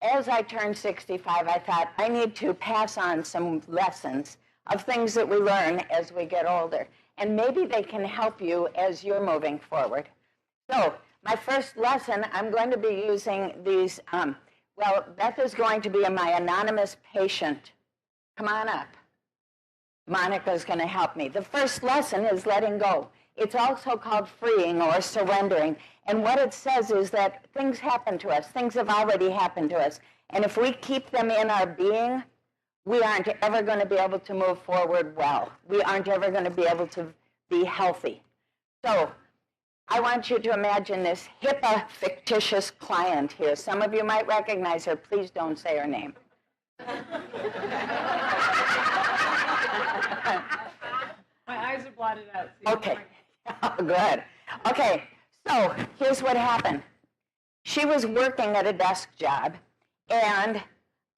as I turned 65, I thought I need to pass on some lessons of things that we learn as we get older. And maybe they can help you as you're moving forward. So my first lesson, I'm going to be using these, well, Beth is going to be my anonymous patient. Come on up. Monica's going to help me. The first lesson is letting go. It's also called freeing or surrendering. And what it says is that things happen to us. Things have already happened to us. And if we keep them in our being, we aren't ever going to be able to move forward well. We aren't ever going to be able to be healthy. So I want you to imagine this HIPAA fictitious client here. Some of you might recognize her. Please don't say her name. My eyes are blotted out. So okay. Oh, good. Okay, so here's what happened. She was working at a desk job, and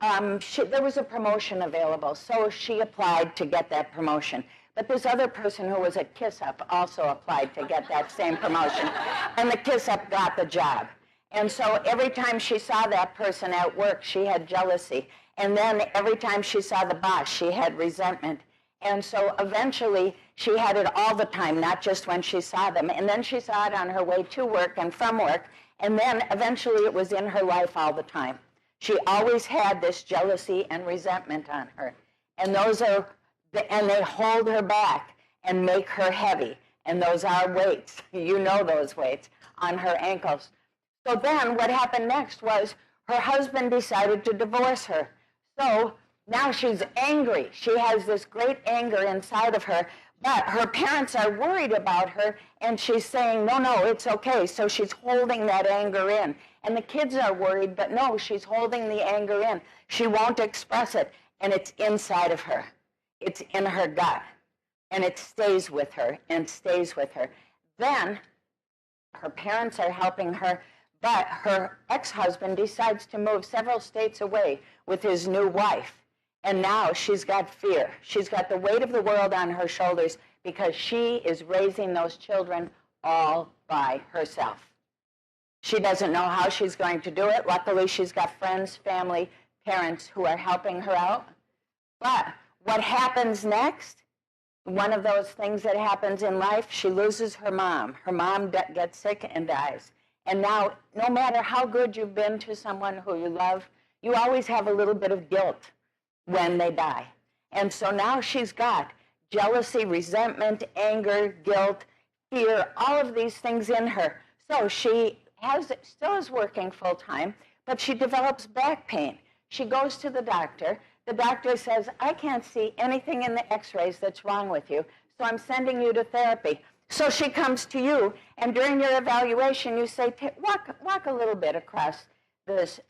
there was a promotion available, so she applied to get that promotion. But this other person who was at Kiss Up also applied to get that same promotion, and the Kiss Up got the job. And so every time she saw that person at work, she had jealousy. And then every time she saw the boss, she had resentment. And so eventually, she had it all the time, not just when she saw them. And then she saw it on her way to work and from work. And then eventually, it was in her life all the time. She always had this jealousy and resentment on her. And they hold her back and make her heavy. And those are weights. You know those weights on her ankles. So then what happened next was her husband decided to divorce her. So now she's angry. She has this great anger inside of her, but her parents are worried about her, and she's saying, no, no, it's okay. So she's holding that anger in. And the kids are worried, but no, she's holding the anger in. She won't express it, and it's inside of her. It's in her gut, and it stays with her and stays with her. Then her parents are helping her, but her ex-husband decides to move several states away with his new wife. And now she's got fear. She's got the weight of the world on her shoulders because she is raising those children all by herself. She doesn't know how she's going to do it. Luckily, she's got friends, family, parents who are helping her out. But what happens next, one of those things that happens in life, she loses her mom. Her mom gets sick and dies. And now, no matter how good you've been to someone who you love, you always have a little bit of guilt when they die. And so now she's got jealousy, resentment, anger, guilt, fear, all of these things in her. So she still is working full time, but she develops back pain. She goes to the doctor. The doctor says, I can't see anything in the x-rays that's wrong with you, so I'm sending you to therapy. So she comes to you, and during your evaluation, you say, walk a little bit across this.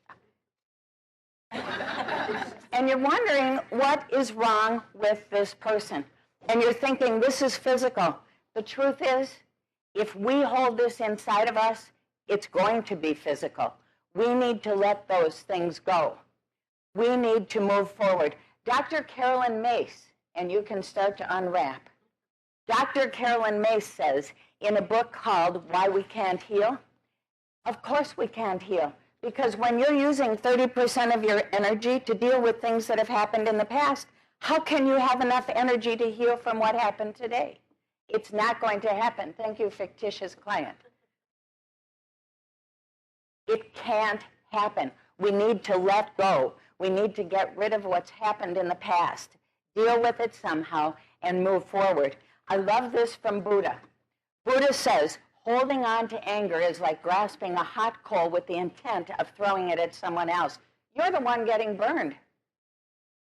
And you're wondering what is wrong with this person. And you're thinking, this is physical. The truth is, if we hold this inside of us, it's going to be physical. We need to let those things go. We need to move forward. Dr. Carolyn Mace, and you can start to unwrap. Dr. Carolyn Mace says in a book called Why We Can't Heal, of course we can't heal. Because when you're using 30% of your energy to deal with things that have happened in the past, how can you have enough energy to heal from what happened today? It's not going to happen. Thank you, fictitious client. It can't happen. We need to let go. We need to get rid of what's happened in the past, deal with it somehow, and move forward. I love this from Buddha. Buddha says, holding on to anger is like grasping a hot coal with the intent of throwing it at someone else. You're the one getting burned.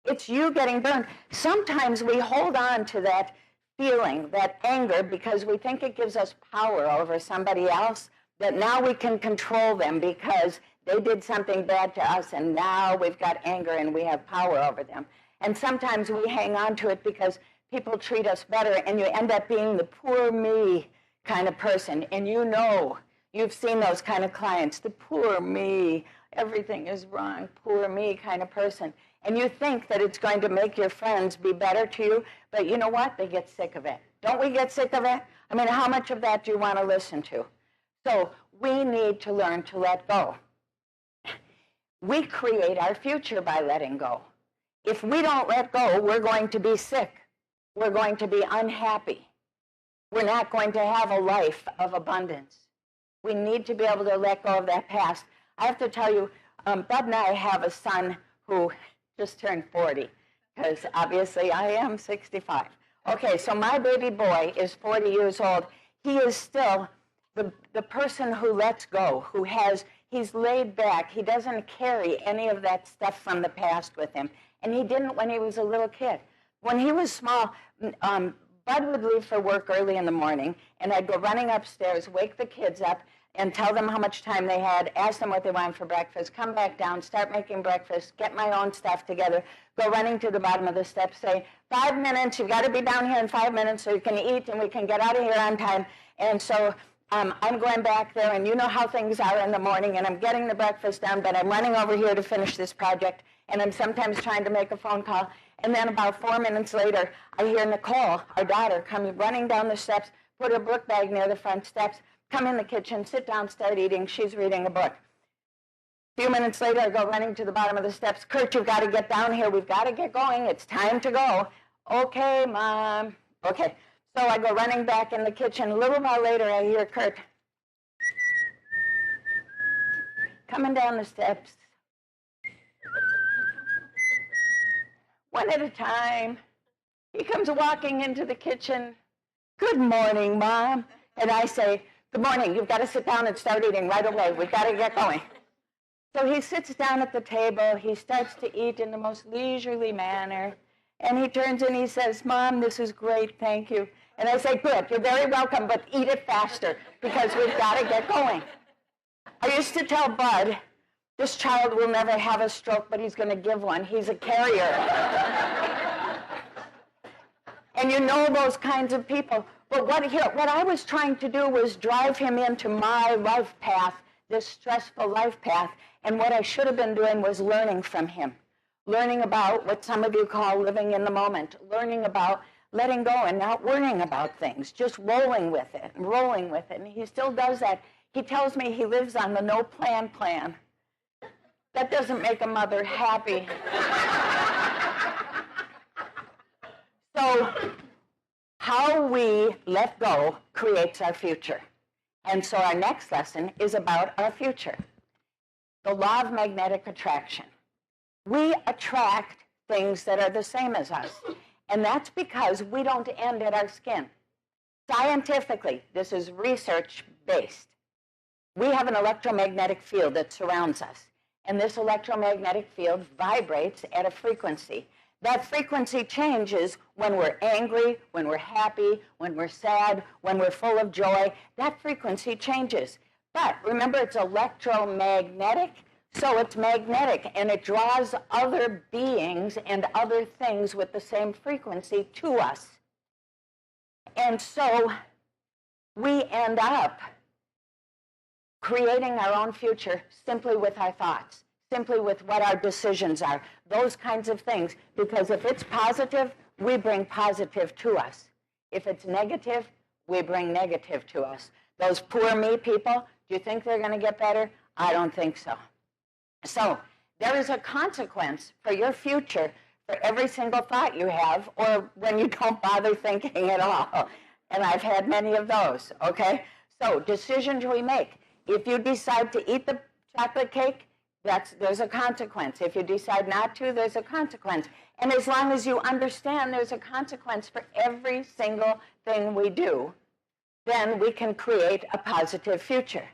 It's you getting burned. Sometimes we hold on to that feeling, that anger, because we think it gives us power over somebody else, that now we can control them because they did something bad to us, and now we've got anger and we have power over them. And sometimes we hang on to it because people treat us better, and you end up being the poor me kind of person. And you know, you've seen those kind of clients, the poor me, everything is wrong, poor me kind of person. And you think that it's going to make your friends be better to you, but you know what? They get sick of it. Don't we get sick of it? I mean, how much of that do you want to listen to? So we need to learn to let go. We create our future by letting go. If we don't let go, we're going to be sick. We're going to be unhappy. We're not going to have a life of abundance. We need to be able to let go of that past. I have to tell you, Bud and I have a son who just turned 40, because obviously I am 65. Okay, so my baby boy is 40 years old. He is still the person who lets go, he's laid back. He doesn't carry any of that stuff from the past with him. And he didn't when he was a little kid. When he was small, Bud would leave for work early in the morning, and I'd go running upstairs, wake the kids up, and tell them how much time they had, ask them what they wanted for breakfast, come back down, start making breakfast, get my own stuff together, go running to the bottom of the steps, say, 5 minutes, you've got to be down here in 5 minutes so you can eat and we can get out of here on time. And so I'm going back there, and you know how things are in the morning, and I'm getting the breakfast done, but I'm running over here to finish this project, and I'm sometimes trying to make a phone call. And then about 4 minutes later, I hear Nicole, our daughter, come running down the steps, put her book bag near the front steps, come in the kitchen, sit down, start eating. She's reading a book. A few minutes later, I go running to the bottom of the steps. Kurt, you've got to get down here. We've got to get going. It's time to go. Okay, Mom. Okay. So I go running back in the kitchen. A little while later, I hear Kurt coming down the steps. One at a time. He comes walking into the kitchen. Good morning, Mom. And I say, good morning. You've got to sit down and start eating right away. We've got to get going. So he sits down at the table. He starts to eat in the most leisurely manner. And he turns and he says, Mom, this is great. Thank you. And I say, good. You're very welcome, but eat it faster because we've got to get going. I used to tell Bud, this child will never have a stroke, but he's going to give one. He's a carrier. And you know those kinds of people. But what I was trying to do was drive him into my life path, this stressful life path. And what I should have been doing was learning from him. Learning about what some of you call living in the moment. Learning about letting go and not worrying about things. Just rolling with it and rolling with it. And he still does that. He tells me he lives on the no plan plan. That doesn't make a mother happy. So how we let go creates our future. And so our next lesson is about our future. The law of magnetic attraction. We attract things that are the same as us. And that's because we don't end at our skin. Scientifically, this is research-based. We have an electromagnetic field that surrounds us. And this electromagnetic field vibrates at a frequency. That frequency changes when we're angry, when we're happy, when we're sad, when we're full of joy. That frequency changes. But remember, it's electromagnetic, so it's magnetic, and it draws other beings and other things with the same frequency to us. And so we end up creating our own future simply with our thoughts, simply with what our decisions are, those kinds of things. Because if it's positive, we bring positive to us. If it's negative, we bring negative to us. Those poor me people, do you think they're going to get better? I don't think so. So there is a consequence for your future for every single thought you have, or when you don't bother thinking at all. And I've had many of those, okay? So decisions we make. If you decide to eat the chocolate cake, there's a consequence. If you decide not to, there's a consequence. And as long as you understand there's a consequence for every single thing we do, then we can create a positive future.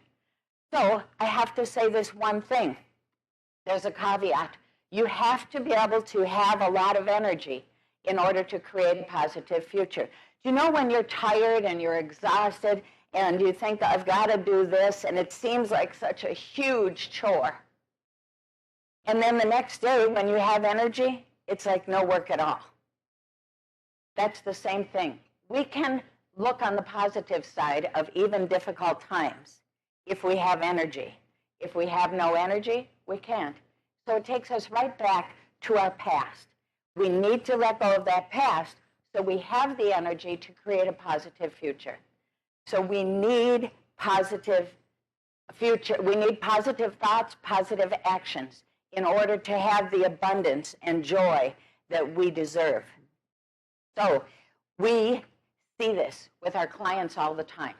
So I have to say this one thing. There's a caveat. You have to be able to have a lot of energy in order to create a positive future. Do you know when you're tired and you're exhausted and you think, I've got to do this, and it seems like such a huge chore? And then the next day when you have energy, it's like no work at all. That's the same thing. We can look on the positive side of even difficult times if we have energy. If we have no energy, we can't. So it takes us right back to our past. We need to let go of that past so we have the energy to create a positive future. So we need positive future. We need positive thoughts, positive actions. in order to have the abundance and joy that we deserve. So we see this with our clients all the time.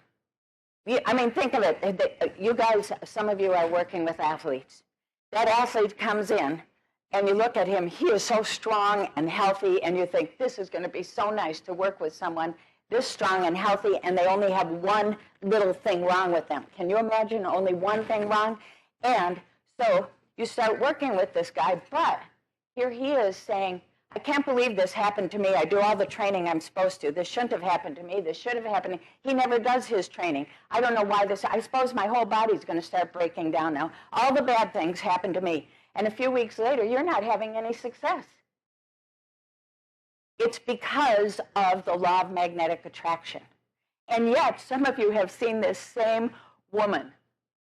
I mean, think of it. You guys, some of you are working with athletes. That athlete comes in, and you look at him. He is so strong and healthy, and you think, this is going to be so nice to work with someone this strong and healthy, and they only have one little thing wrong with them. Can you imagine only one thing wrong? And so you start working with this guy, but here he is saying, I can't believe this happened to me. I do all the training I'm supposed to. This shouldn't have happened to me. This should have happened to me. He never does his training. I don't know why this, I suppose my whole body's going to start breaking down now. All the bad things happen to me. And a few weeks later, you're not having any success. It's because of the law of magnetic attraction. And yet, some of you have seen this same woman,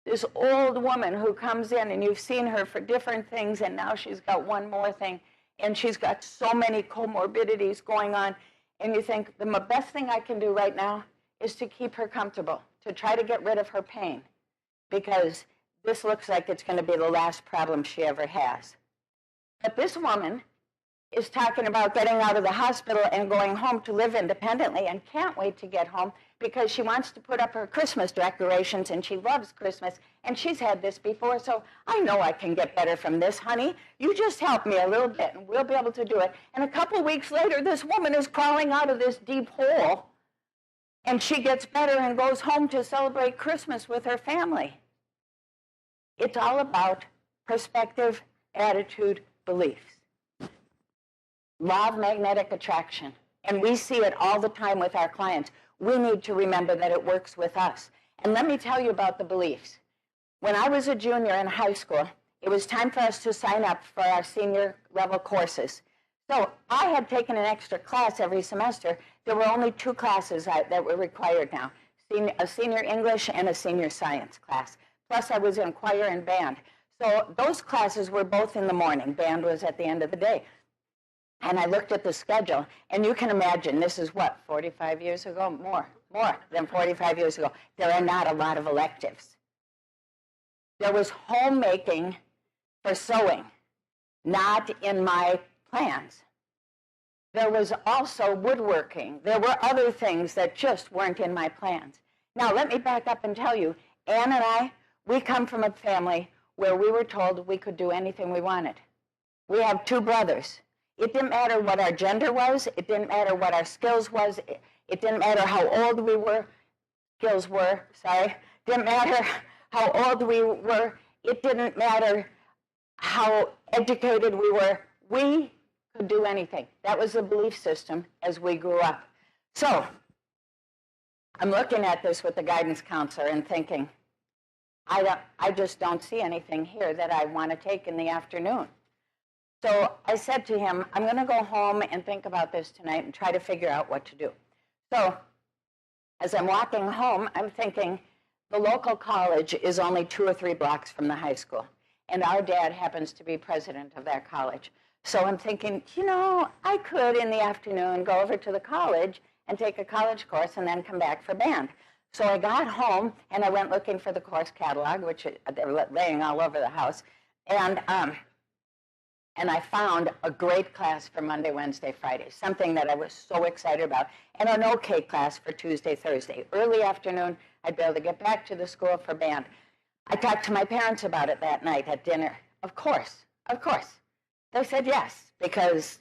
this old woman who comes in, and you've seen her for different things, and now she's got one more thing. And she's got so many comorbidities going on, and you think the best thing I can do right now is to keep her comfortable, to try to get rid of her pain, because this looks like it's going to be the last problem she ever has. But this woman is talking about getting out of the hospital and going home to live independently and can't wait to get home because she wants to put up her Christmas decorations and she loves Christmas and she's had this before, so I know I can get better from this, honey. You just help me a little bit and we'll be able to do it. And a couple of weeks later, this woman is crawling out of this deep hole and she gets better and goes home to celebrate Christmas with her family. It's all about perspective, attitude, beliefs. Law of magnetic attraction. And we see it all the time with our clients. We need to remember that it works with us. And let me tell you about the beliefs. When I was a junior in high school, it was time for us to sign up for our senior level courses. So I had taken an extra class every semester. There were only 2 classes that were required now, a senior English and a senior science class. Plus I was in choir and band. So those classes were both in the morning. Band was at the end of the day. And I looked at the schedule, and you can imagine, this is what, 45 years ago? More than 45 years ago. There are not a lot of electives. There was homemaking for sewing, not in my plans. There was also woodworking. There were other things that just weren't in my plans. Now, let me back up and tell you, Ann and I, we come from a family where we were told we could do anything we wanted. We have 2 brothers. It didn't matter what our gender was. It didn't matter what our skills was. It didn't matter how old we were. Didn't matter how old we were. It didn't matter how educated we were. We could do anything. That was the belief system as we grew up. So I'm looking at this with the guidance counselor and thinking, I just don't see anything here that I want to take in the afternoon. So I said to him, I'm going to go home and think about this tonight and try to figure out what to do. So as I'm walking home, I'm thinking the local college is only 2 or 3 blocks from the high school. And our dad happens to be president of that college. So I'm thinking, you know, I could in the afternoon go over to the college and take a college course and then come back for band. So I got home and I went looking for the course catalog, which they were laying all over the house. And I found a great class for Monday, Wednesday, Friday, something that I was so excited about, and an okay class for Tuesday, Thursday. Early afternoon, I'd be able to get back to the school for band. I talked to my parents about it that night at dinner. Of course. They said yes, because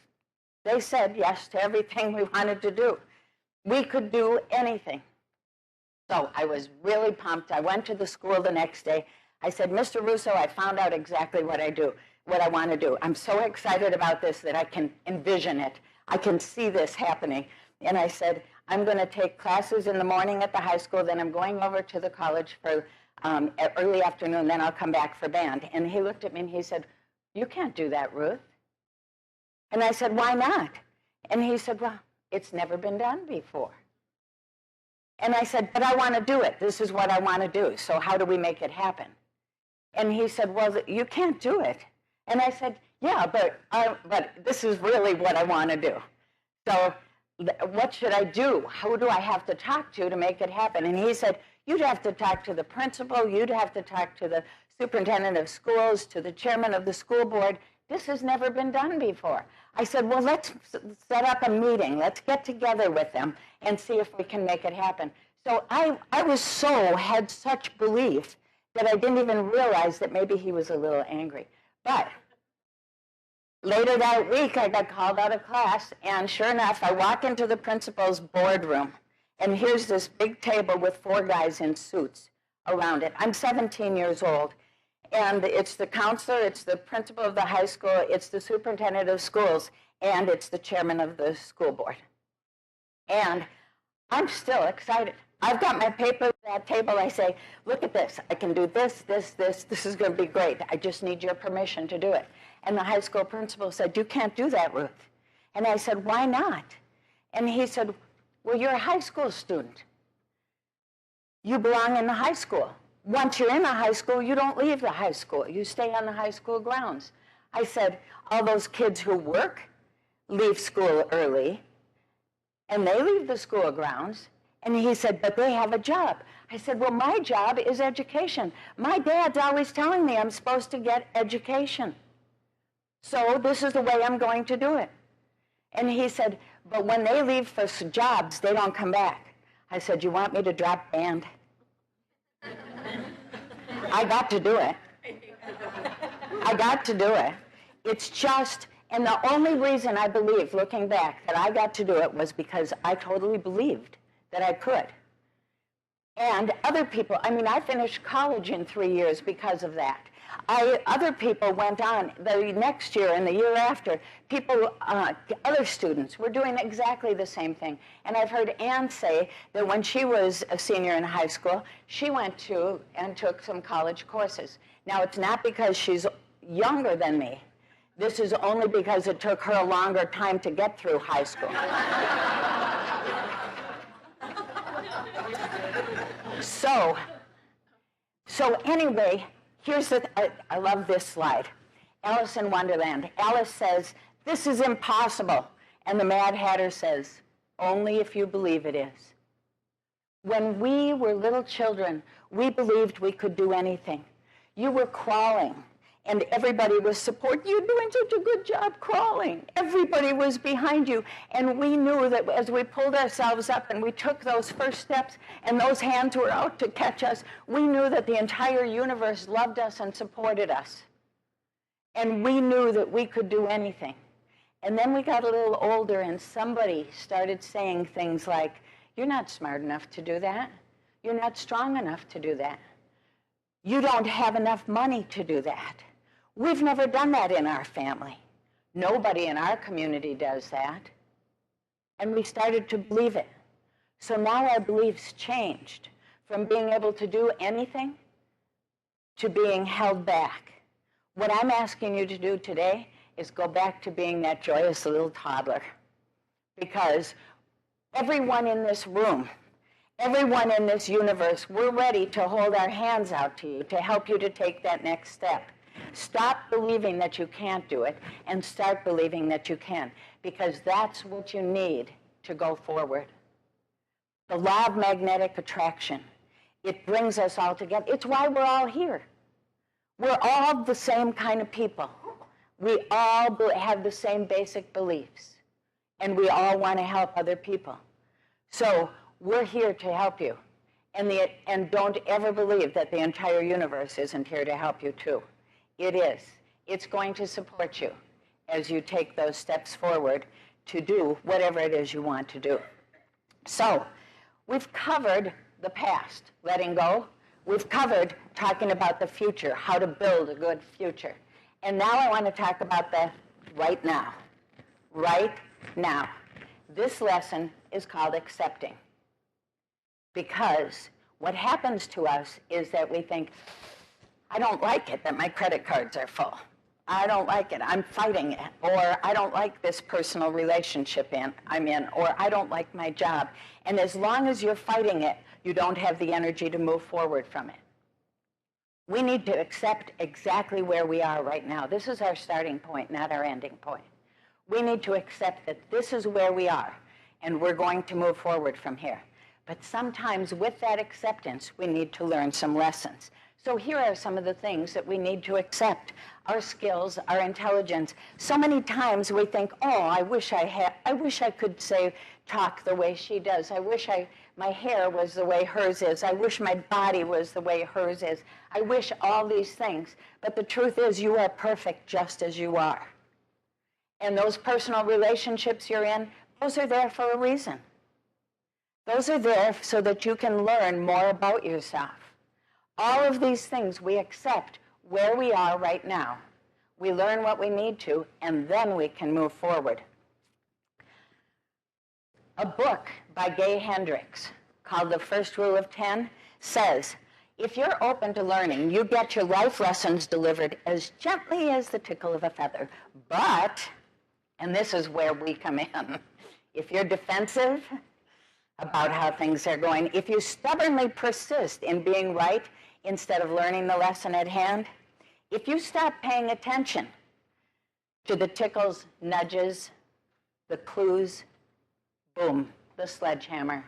they said yes to everything we wanted to do. We could do anything. So I was really pumped. I went to the school the next day. I said, Mr. Russo, I found out exactly what I want to do. I'm so excited about this that I can envision it. I can see this happening. And I said, I'm going to take classes in the morning at the high school, then I'm going over to the college for early afternoon, then I'll come back for band. And he looked at me and he said, you can't do that, Ruth. And I said, why not? And he said, well, it's never been done before. And I said, but I want to do it. This is what I want to do. So how do we make it happen? And he said, well, you can't do it. And I said, yeah, but this is really what I want to do. So what should I do? Who do I have to talk to make it happen? And he said, you'd have to talk to the principal. You'd have to talk to the superintendent of schools to the chairman of the school board. This has never been done before. I said, well, let's set up a meeting. Let's get together with them and see if we can make it happen. So I had such belief that I didn't even realize that maybe he was a little angry. But later that week, I got called out of class, and sure enough, I walk into the principal's boardroom, and here's this big table with 4 guys in suits around it. I'm 17 years old, and it's the counselor, it's the principal of the high school, it's the superintendent of schools, and it's the chairman of the school board. And I'm still excited. I've got my paper at that table. I say, look at this. I can do this, this, this. This is going to be great. I just need your permission to do it. And the high school principal said, you can't do that, Ruth. And I said, why not? And he said, well, you're a high school student. You belong in the high school. Once you're in the high school, you don't leave the high school. You stay on the high school grounds. I said, all those kids who work leave school early, and they leave the school grounds. And he said, but they have a job. I said, well, my job is education. My dad's always telling me I'm supposed to get education. So this is the way I'm going to do it. And he said, but when they leave for jobs, they don't come back. I said, you want me to drop band? I got to do it. I got to do it. It's just, and the only reason I believe, looking back, that I got to do it was because I totally believed that I could. And other people, I mean, I finished college in 3 years because of that. Other people went on the next year and the year after. People, other students were doing exactly the same thing. And I've heard Ann say that when she was a senior in high school, she went to and took some college courses. Now, it's not because she's younger than me. This is only because it took her a longer time to get through high school. So anyway, here's the, I love this slide. Alice in Wonderland. Alice says, this is impossible. And the Mad Hatter says, only if you believe it is. When we were little children, we believed we could do anything. You were crawling, and everybody was supporting you. You're doing such a good job crawling. Everybody was behind you. And we knew that as we pulled ourselves up and we took those first steps and those hands were out to catch us, we knew that the entire universe loved us and supported us. And we knew that we could do anything. And then we got a little older and somebody started saying things like, you're not smart enough to do that. You're not strong enough to do that. You don't have enough money to do that. We've never done that in our family. Nobody in our community does that. And we started to believe it. So now our beliefs changed from being able to do anything to being held back. What I'm asking you to do today is go back to being that joyous little toddler. Because everyone in this room, everyone in this universe, we're ready to hold our hands out to you to help you to take that next step. Stop believing that you can't do it and start believing that you can, because that's what you need to go forward. The law of magnetic attraction, it brings us all together. It's why we're all here. We're all the same kind of people. We all have the same basic beliefs, and we all want to help other people. So we're here to help you. And don't ever believe that the entire universe isn't here to help you too. It is. It's going to support you as you take those steps forward to do whatever it is you want to do. So we've covered the past, letting go. We've covered talking about the future, how to build a good future. And now I want to talk about the right now. Right now. This lesson is called accepting. Because what happens to us is that we think, I don't like it that my credit cards are full. I don't like it, I'm fighting it. Or I don't like this personal relationship I'm in. Or I don't like my job. And as long as you're fighting it, you don't have the energy to move forward from it. We need to accept exactly where we are right now. This is our starting point, not our ending point. We need to accept that this is where we are, and we're going to move forward from here. But sometimes with that acceptance, we need to learn some lessons. So here are some of the things that we need to accept. Our skills, our intelligence. So many times we think, oh, I wish I could talk the way she does. I wish my hair was the way hers is. I wish my body was the way hers is. I wish all these things. But the truth is, you are perfect just as you are. And those personal relationships you're in, those are there for a reason. Those are there so that you can learn more about yourself. All of these things we accept where we are right now. We learn what we need to, and then we can move forward. A book by Gay Hendricks called The First Rule of 10 says, if you're open to learning, you get your life lessons delivered as gently as the tickle of a feather. But, and this is where we come in, if you're defensive about how things are going, if you stubbornly persist in being right instead of learning the lesson at hand, if you stop paying attention to the tickles, nudges, the clues, boom, the sledgehammer.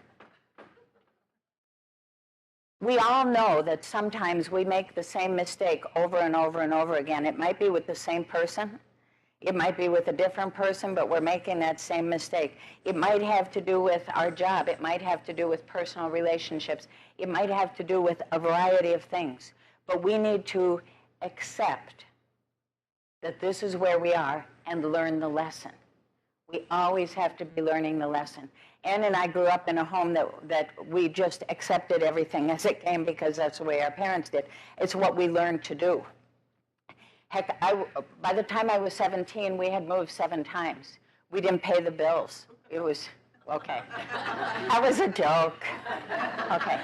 We all know that sometimes we make the same mistake over and over and over again. It might be with the same person. It might be with a different person, but we're making that same mistake. It might have to do with our job. It might have to do with personal relationships. It might have to do with a variety of things. But we need to accept that this is where we are and learn the lesson. We always have to be learning the lesson. Ann and I grew up in a home that we just accepted everything as it came because that's the way our parents did. It's what we learned to do. Heck, by the time I was 17, we had moved 7 times. We didn't pay the bills. It was, okay. That was a joke. Okay.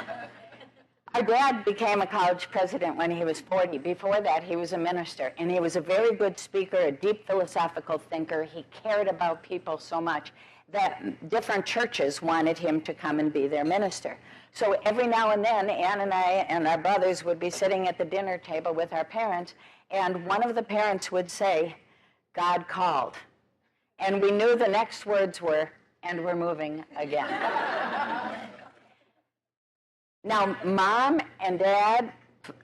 Our dad became a college president when he was 40. Before that, he was a minister, and he was a very good speaker, a deep philosophical thinker. He cared about people so much that different churches wanted him to come and be their minister. So every now and then, Ann and I and our brothers would be sitting at the dinner table with our parents, and one of the parents would say, God called. And we knew the next words were, and we're moving again. Now, Mom and Dad,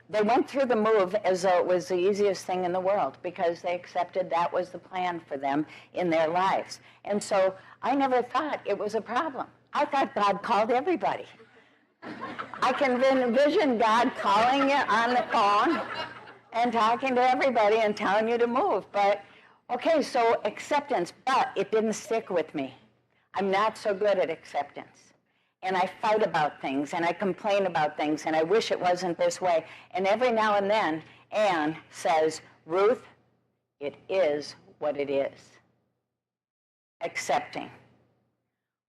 they went through the move as though it was the easiest thing in the world because they accepted that was the plan for them in their lives. And so I never thought it was a problem. I thought God called everybody. I can envision God calling you on the phone and talking to everybody and telling you to move. But, okay, so acceptance, but it didn't stick with me. I'm not so good at acceptance. And I fight about things, and I complain about things, and I wish it wasn't this way. And every now and then, Ann says, Ruth, it is what it is. Accepting.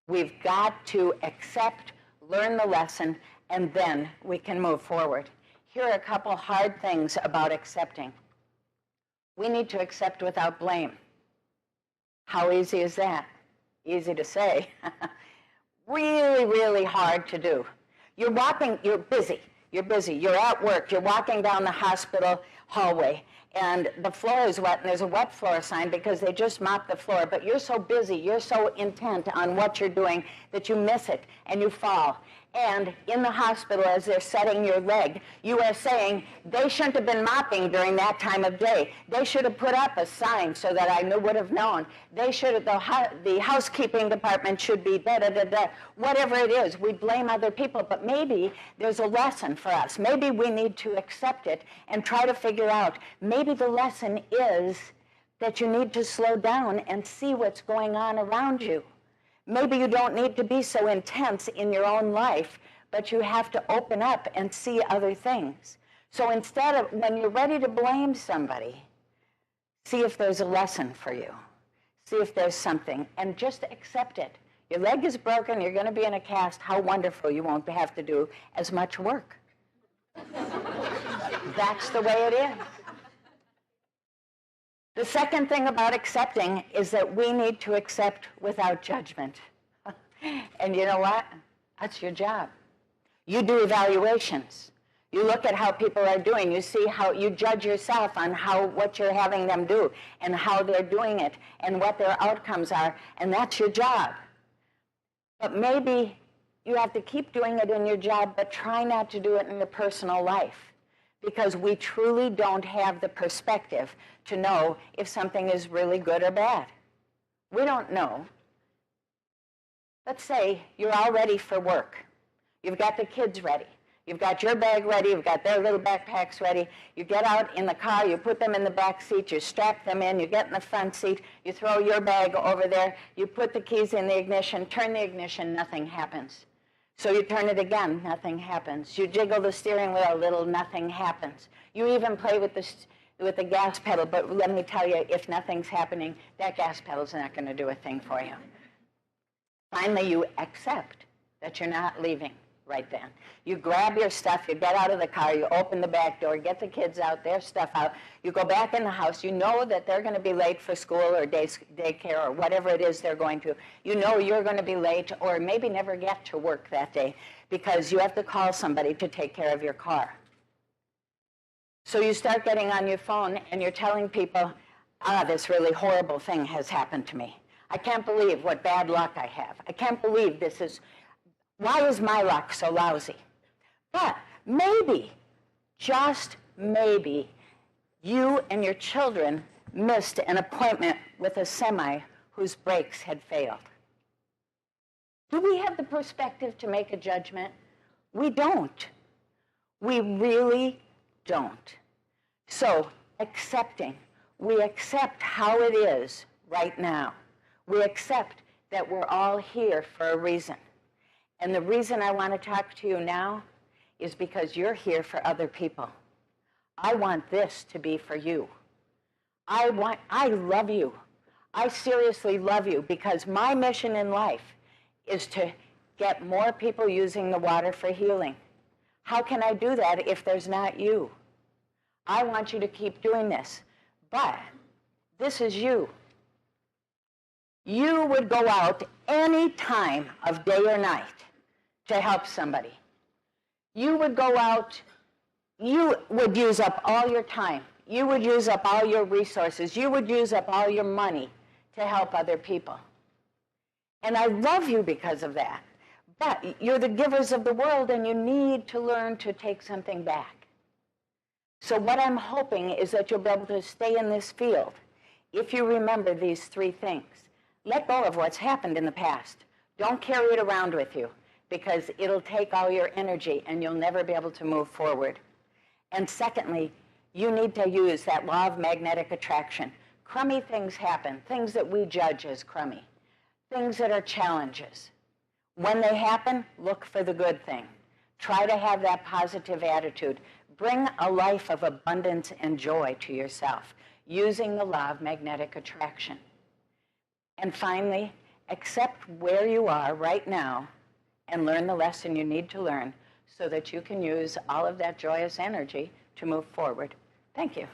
We've got to accept, learn the lesson, and then we can move forward. Here are a couple hard things about accepting. We need to accept without blame. How easy is that? Easy to say. Really, really hard to do. You're busy, you're at work, you're walking down the hospital hallway, and the floor is wet, and there's a wet floor sign because they just mopped the floor, but you're so busy, you're so intent on what you're doing that you miss it, and you fall. And in the hospital, as they're setting your leg, you are saying, they shouldn't have been mopping during that time of day. They should have put up a sign so that I would have known. They should have, the housekeeping department should be da-da-da-da. Whatever it is, we blame other people, but maybe there's a lesson for us. Maybe we need to accept it and try to figure out, maybe the lesson is that you need to slow down and see what's going on around you. Maybe you don't need to be so intense in your own life, but you have to open up and see other things. So instead of, when you're ready to blame somebody, see if there's a lesson for you. See if there's something, and just accept it. Your leg is broken, you're going to be in a cast. How wonderful, you won't have to do as much work. That's the way it is. The second thing about accepting is that we need to accept without judgment. And you know what? That's your job. You do evaluations. You look at how people are doing. You see how you judge yourself on what you're having them do and how they're doing it and what their outcomes are, and that's your job. But maybe you have to keep doing it in your job, but try not to do it in your personal life. because we truly don't have the perspective to know if something is really good or bad. We don't know. Let's say you're all ready for work. You've got the kids ready. You've got your bag ready. You've got their little backpacks ready. You get out in the car. You put them in the back seat. You strap them in. You get in the front seat. You throw your bag over there. You put the keys in the ignition. Turn the ignition. Nothing happens. So you turn it again. Nothing happens. You jiggle the steering wheel a little. Nothing happens. You even play with the gas pedal. But let me tell you, if nothing's happening, that gas pedal's not going to do a thing for you. Finally, you accept that you're not leaving right then. You grab your stuff, you get out of the car, you open the back door, get the kids out, their stuff out, you go back in the house, you know that they're going to be late for school or daycare or whatever it is they're going to. You know you're going to be late or maybe never get to work that day because you have to call somebody to take care of your car. So you start getting on your phone and you're telling people, this really horrible thing has happened to me. I can't believe what bad luck I have. I can't believe this is... Why is my luck so lousy? But maybe, just maybe, you and your children missed an appointment with a semi whose brakes had failed. Do we have the perspective to make a judgment? We don't. We really don't. So, accepting. We accept how it is right now. We accept that we're all here for a reason. And the reason I want to talk to you now is because you're here for other people. I want this to be for you. I love you. I seriously love you because my mission in life is to get more people using the water for healing. How can I do that if there's not you? I want you to keep doing this, but this is you. You would go out any time of day or night to help somebody. You would go out, you would use up all your time. You would use up all your resources. You would use up all your money to help other people. And I love you because of that. But you're the givers of the world and you need to learn to take something back. So what I'm hoping is that you'll be able to stay in this field if you remember these three things. Let go of what's happened in the past. Don't carry it around with you, because it'll take all your energy and you'll never be able to move forward. And secondly, you need to use that law of magnetic attraction. Crummy things happen, things that we judge as crummy, things that are challenges. When they happen, look for the good thing. Try to have that positive attitude. Bring a life of abundance and joy to yourself using the law of magnetic attraction. And finally, accept where you are right now and learn the lesson you need to learn so that you can use all of that joyous energy to move forward. Thank you.